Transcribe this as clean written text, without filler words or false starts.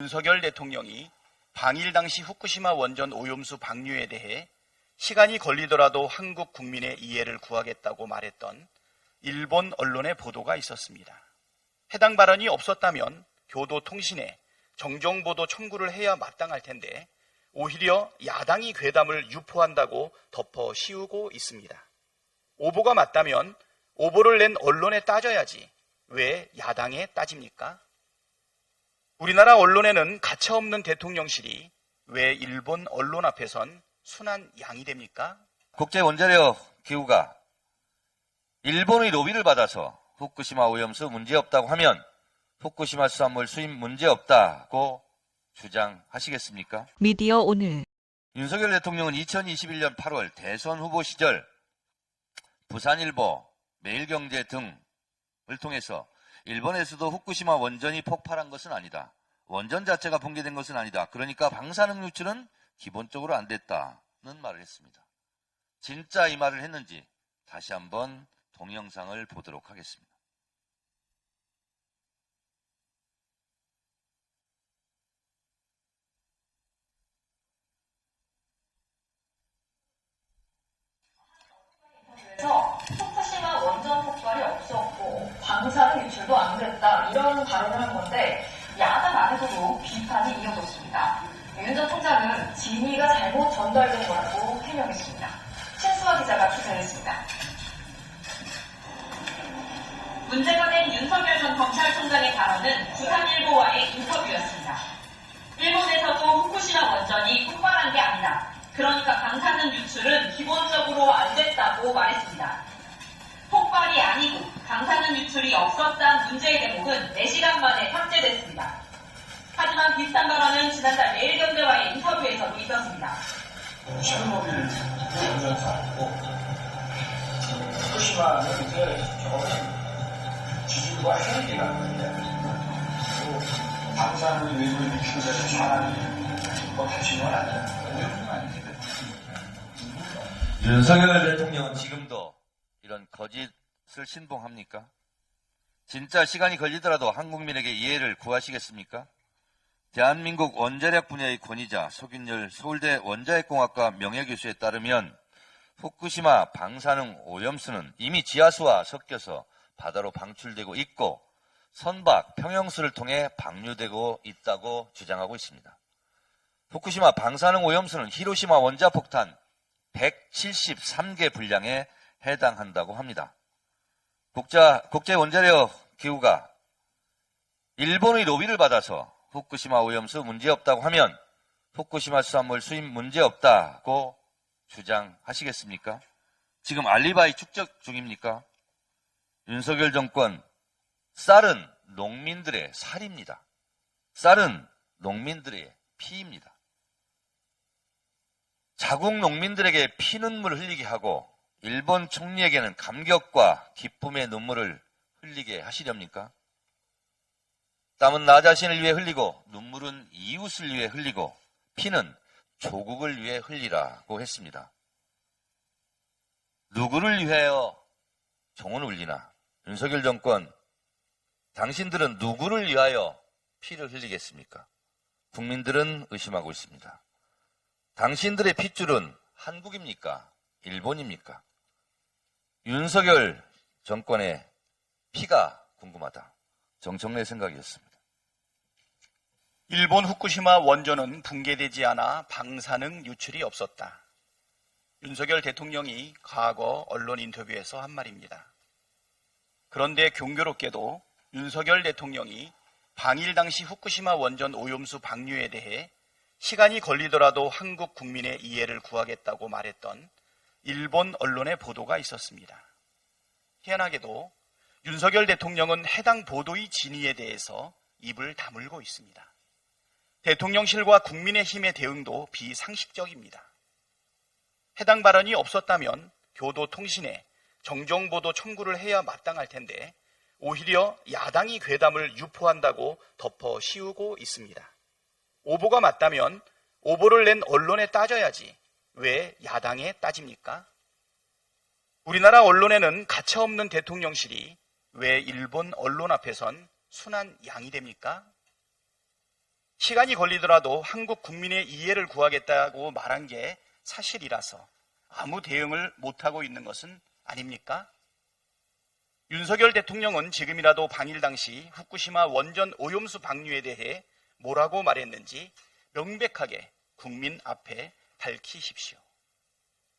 윤석열 대통령이 방일 당시 후쿠시마 원전 오염수 방류에 대해 시간이 걸리더라도 한국 국민의 이해를 구하겠다고 말했던 일본 언론의 보도가 있었습니다. 해당 발언이 없었다면 교도통신에 정정보도 청구를 해야 마땅할 텐데 오히려 야당이 괴담을 유포한다고 덮어 씌우고 있습니다. 오보가 맞다면 오보를 낸 언론에 따져야지 왜 야당에 따집니까? 우리나라 언론에는 가차없는 대통령실이 왜 일본 언론 앞에선 순한 양이 됩니까? 국제원자력 기구가 일본의 로비를 받아서 후쿠시마 오염수 문제없다고 하면 후쿠시마 수산물 수입 문제없다고 주장하시겠습니까? 미디어 오늘 윤석열 대통령은 2021년 8월 대선 후보 시절 부산일보, 매일경제 등을 통해서 일본에서도 후쿠시마 원전이 폭발한 것은 아니다. 원전 자체가 붕괴된 것은 아니다. 그러니까 방사능 유출은 기본적으로 안 됐다는 말을 했습니다. 진짜 이 말을 했는지 다시 한번 동영상을 보도록 하겠습니다. 그래서 후쿠시마 원전 폭발이 없었고 방사능 유출도 안 됐다 이런 발언을 한 건데 야당 안에서도 비판이 이어졌습니다. 윤 전 총장은 진위가 잘못 전달된 거라고 해명했습니다. 신수아 기자가 취재했습니다. 문제가 된 윤석열 전 검찰총장의 발언은 부산일보와의 인터뷰였습니다. 일본에서도 후쿠시마 원전이 폭발한 게 아니다. 그러니까 방사능 유출은 기본적으로 안 됐다고 말했습니다. 폭발이 아니고 방사능 유출이 없었다는 문제의 대목은 4시간 만에 삭제됐습니다. 하지만 비슷한 발언은 지난달 매일경제와의 인터뷰에서도 있었습니다. 체르노빌 원전사 아니고 후쿠시마는 이제 저거는 지질과 핵이라는 건데 또 방사능이 외부에 비추는 데서 사람이 뭐 다치는 건 아니야. 오염수는 아니니까. 윤석열 대통령은 지금도 이런 거짓을 신봉합니까? 진짜 시간이 걸리더라도 한국민에게 이해를 구하시겠습니까? 대한민국 원자력 분야의 권위자 석윤열 서울대 원자핵공학과 명예교수에 따르면 후쿠시마 방사능 오염수는 이미 지하수와 섞여서 바다로 방출되고 있고 선박, 평형수를 통해 방류되고 있다고 주장하고 있습니다. 후쿠시마 방사능 오염수는 히로시마 원자폭탄 173개 분량에 해당한다고 합니다. 국제원자력 기구가 일본의 로비를 받아서 후쿠시마 오염수 문제없다고 하면 후쿠시마 수산물 수입 문제없다고 주장하시겠습니까? 지금 알리바이 축적 중입니까? 윤석열 정권, 쌀은 농민들의 살입니다. 쌀은 농민들의 피입니다. 자국 농민들에게 피눈물을 흘리게 하고 일본 총리에게는 감격과 기쁨의 눈물을 흘리게 하시렵니까? 땀은 나 자신을 위해 흘리고 눈물은 이웃을 위해 흘리고 피는 조국을 위해 흘리라고 했습니다. 누구를 위하여 종을 울리나? 윤석열 정권, 당신들은 누구를 위하여 피를 흘리겠습니까? 국민들은 의심하고 있습니다. 당신들의 핏줄은 한국입니까? 일본입니까? 윤석열 정권의 피가 궁금하다. 정청래 생각이었습니다. 일본 후쿠시마 원전은 붕괴되지 않아 방사능 유출이 없었다. 윤석열 대통령이 과거 언론 인터뷰에서 한 말입니다. 그런데 경교롭게도 윤석열 대통령이 방일 당시 후쿠시마 원전 오염수 방류에 대해 시간이 걸리더라도 한국 국민의 이해를 구하겠다고 말했던 일본 언론의 보도가 있었습니다. 희한하게도 윤석열 대통령은 해당 보도의 진위에 대해서 입을 다물고 있습니다. 대통령실과 국민의힘의 대응도 비상식적입니다. 해당 발언이 없었다면 교도통신에 정정보도 청구를 해야 마땅할 텐데 오히려 야당이 괴담을 유포한다고 덮어 씌우고 있습니다. 오보가 맞다면 오보를 낸 언론에 따져야지 왜 야당에 따집니까? 우리나라 언론에는 가차없는 대통령실이 왜 일본 언론 앞에선 순한 양이 됩니까? 시간이 걸리더라도 한국 국민의 이해를 구하겠다고 말한 게 사실이라서 아무 대응을 못하고 있는 것은 아닙니까? 윤석열 대통령은 지금이라도 방일 당시 후쿠시마 원전 오염수 방류에 대해 뭐라고 말했는지 명백하게 국민 앞에 밝히십시오.